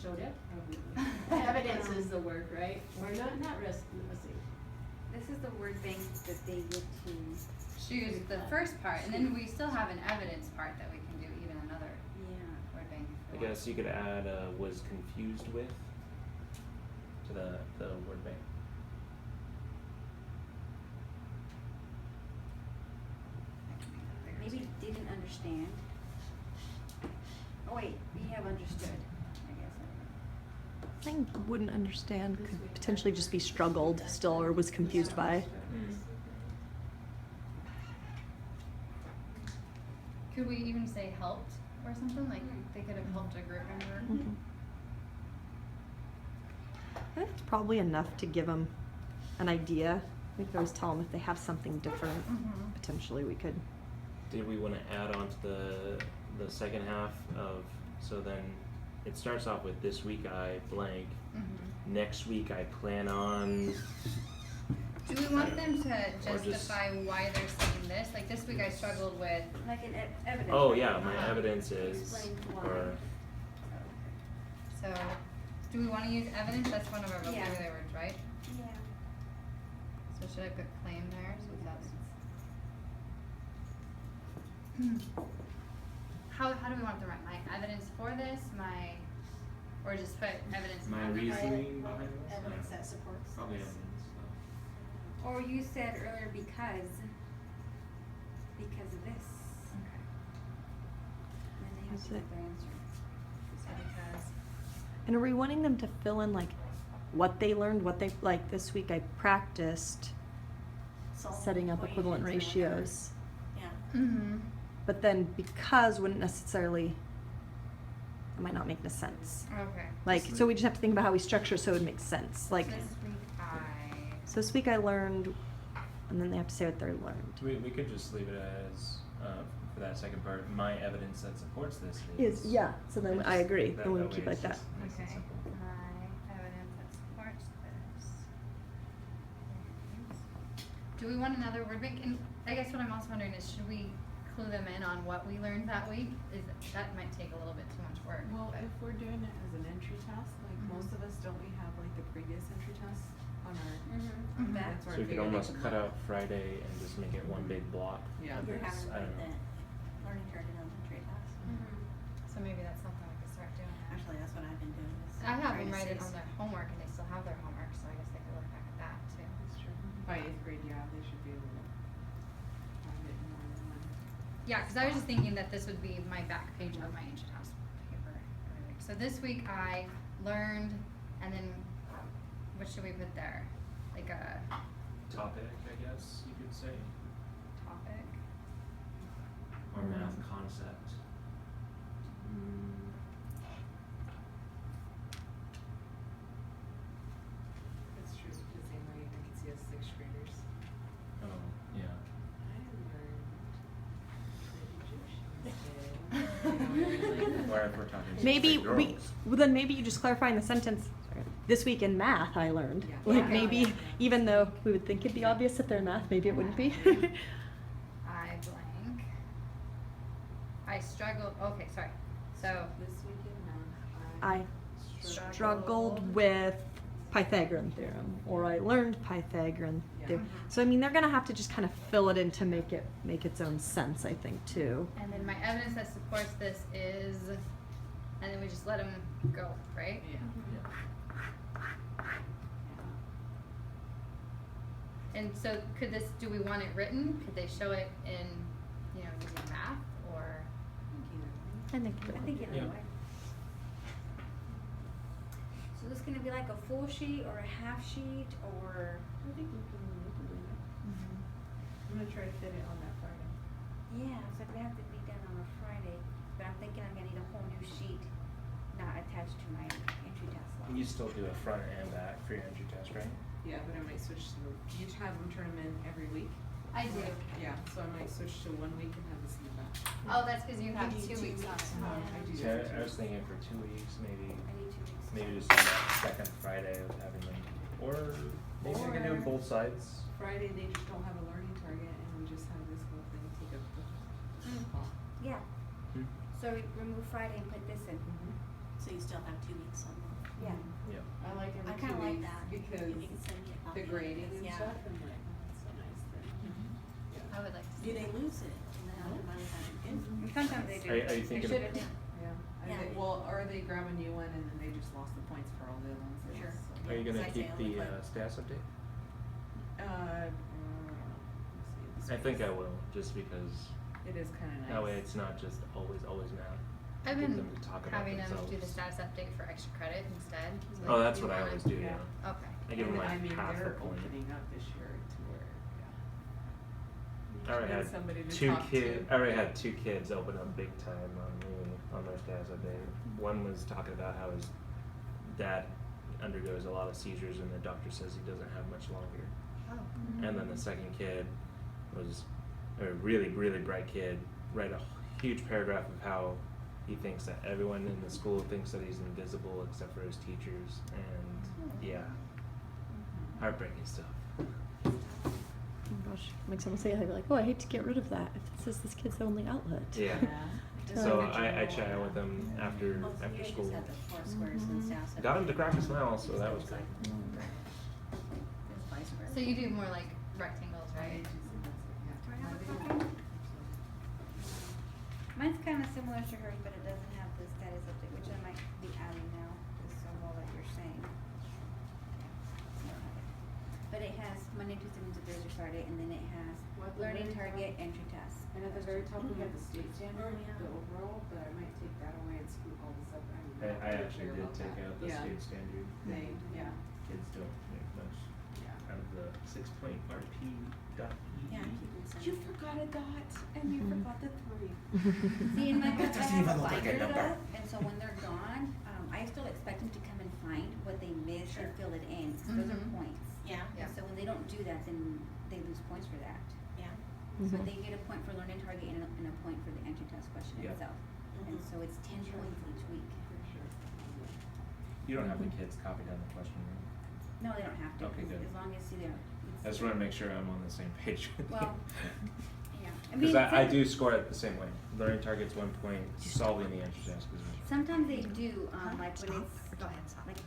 showed it. Evidence is the word, right? Or not risk, let's see. This is the word bank that they get to. Choose the first part, and then we still have an evidence part that we can do even another Yeah. word bank. I guess you could add was confused with to the word bank. Maybe didn't understand. Oh wait, we have understood, I guess. I think wouldn't understand could potentially just be struggled still or was confused by. Could we even say helped or something? Like they could have helped a group member. Mhm. I think it's probably enough to give them an idea. We could always tell them if they have something different. Mhm. Potentially, we could. Did we want to add on to the second half of, so then it starts off with this week I blank. Mhm. Next week I plan on. Do we want them to Or just- justify why they're saying this? Like this week I struggled with. Like an evidence. Oh right? yeah, my Uh-huh. evidence is, Explain why. or So, do we want to use evidence? That's one of our Yeah. vocabulary words, right? Yeah. So should I put claim there? So that's. How do we want them to write? My evidence for this, or just put evidence. my not- reasoning behind this. Evidence that supports Probably this. evidence. Or you said earlier because of this. Okay. Then they have Is to it- get their answer. So because. And are we wanting them to fill in like what they learned, what they like this week? I practiced setting up equivalent ratios, Yeah. Mm-hmm. but then because wouldn't necessarily. It might not make no sense. Okay. Like, so we just have to think about how we structure so it would make sense. Like, This week I. so this week I learned, and then they have to say what they learned. We could just leave it as, for that second part, my evidence that supports this Is yeah. So then I agree. That- Then we that would keep way like it's that. just nice and Okay. simple. My evidence that supports this. Do we want another word bank? And I guess what I'm also wondering is, should we clue them in on what we learned that week? That might take a little bit too much work. Well, but- if we're doing it as an entry task, like Mhm. most of us, don't we have like the previous entry tasks on our? Mm-hmm. Mhm. That's where So I we could figured they almost could cut look. out Friday and just make it one big block. Yeah. of You're this. having I don't know. the learning target on the trade task. Mhm. So maybe that's something we could start doing. Actually, that's what I've been doing. is I have them trying to write it see on their homework, and they still have their homework, so I guess they could look back at that too. That's true. By 8th grade, yeah, they should be able to find it in more than one. Yeah, because I was just thinking that this would be my back page of my entry task paper every week. So this week I learned, and then what should we put there? Like a Topic, I guess you could say, topic. or math concept. That's true, the same way I can see us 6th graders. Oh, yeah. I learned Or if we're talking Maybe specific we. girls. Well, then maybe you just clarify in the sentence. This week in math, I learned. Yeah. Like Yeah. maybe, Yeah. even though we would think it'd be obvious if they're in math, maybe it wouldn't be. I blank. I struggled. Okay, sorry. So This week in math, I struggled with Pythagorean theorem, or I learned Pythagorean Yeah. theorem. So I mean, they're gonna have to just kind of fill it in to make its own sense, I think, too. and then my evidence that supports this is, and then we just let them go, right? Yeah. Yeah. And so could this? Do we want it written? Could they show it in, using math or? I think. I think either Yeah. way. So this is gonna be like a full sheet or a half sheet or, I think we can do that. I'm gonna try to fit it on that Friday. yeah, it's like we have to be done on a Friday, but I'm thinking I'm gonna need a whole new sheet, not attached to my entry task log. You still do a front and back for your entry test, right? Yeah, but I might switch to, you have them turn them in every week? I do. Yeah, so I might switch to 1 week and have this in the back. Oh, that's because you have You need 2 weeks on it. weeks. I do See, that for I 2 was weeks. thinking for 2 weeks, maybe I need 2 weeks. maybe just do that second Friday of having them, or maybe we can do Or- both sides. Friday, they just don't have a learning target and we just have this whole thing take up the Yeah, Hmm. so we remove Friday and put this in. So you still have 2 weeks on the I like I every kinda 2 like weeks that. because If you can send me a copy the of grading this, and yeah. stuff, and like, that's so nice that, yeah. I would like to Do see they that. lose it? And then how money have you And sometimes they do. Are you They thinking should've. Yeah, Yeah. and they, well, or they grab a new one and then they just lost the points for all the other ones. Sure. So- Are you gonna Besides keep they only the play- status update? Let me see. I think I will, just because It is kinda nice. that way it's not just always math. I've Get been them to talk about having them do the themselves. status update for extra credit instead. So Oh, like, that's if you what I wanna- always do, Yeah. yeah. Okay. I give them And like I mean, half a they're point. opening up this year to where, I already Need had somebody to two talk kids. to. I already had 2 kids open up big time on me on their status update. One was talking about how his dad undergoes a lot of seizures and the doctor says he doesn't have much longer. Oh. And then the second kid was a really bright kid. Write a huge paragraph of how he thinks that everyone in the school thinks that he's invisible except for his teachers, and yeah, heartbreaking stuff. Oh my gosh, makes someone say, I'd be like, oh, I hate to get rid of that if this is this kid's only outlet. Yeah. Just So like a I journal. chat with him after Well, you guys school. just had the 4 squares and staff. Got him to crack a smile, so that was It's good. like- it's 5 squares. So you do more like rectangles, right? Do I have a copy? Mine's kinda similar to hers, but it doesn't have the status update, which I might be adding now, just so all that you're saying. But it has Monday, Tuesday, Wednesday, Thursday, Friday, and then it has What, the learning very target, top? entry tasks. And at the very top, we have the state standard, Oh, yeah. the overall, but I might take that away and scoot all this up. I mean, I don't really actually care did about take that. out the Yeah. state standard. They, yeah, Kids don't make much yeah. out of the 6.rp.ee. Yeah, keep it You simple. forgot a dot, and you Mhm. forgot the 3. See, in my book, I doesn't even have look like a binders number. up, and so when they're gone, I still expect them to come and find what they missed and fill it in, 'cause those are Mhm. points. Yeah, Yeah. And so when they don't do that, then they lose points for that. yeah. So Mhm. they get a point for learning target and a point for the entry test question Yeah. itself. And Mhm. so it's 10 points each week. For sure. You don't have the kids copy down the question, right? No, they don't have to, Okay, good. as long as they're. I just want to make sure I'm on the same page with Well, yeah. Because I some- do score it the same way. Learning targets 1 point, solving the entry task is Sometimes they do, like when Stop. it's, Go ahead, stop. like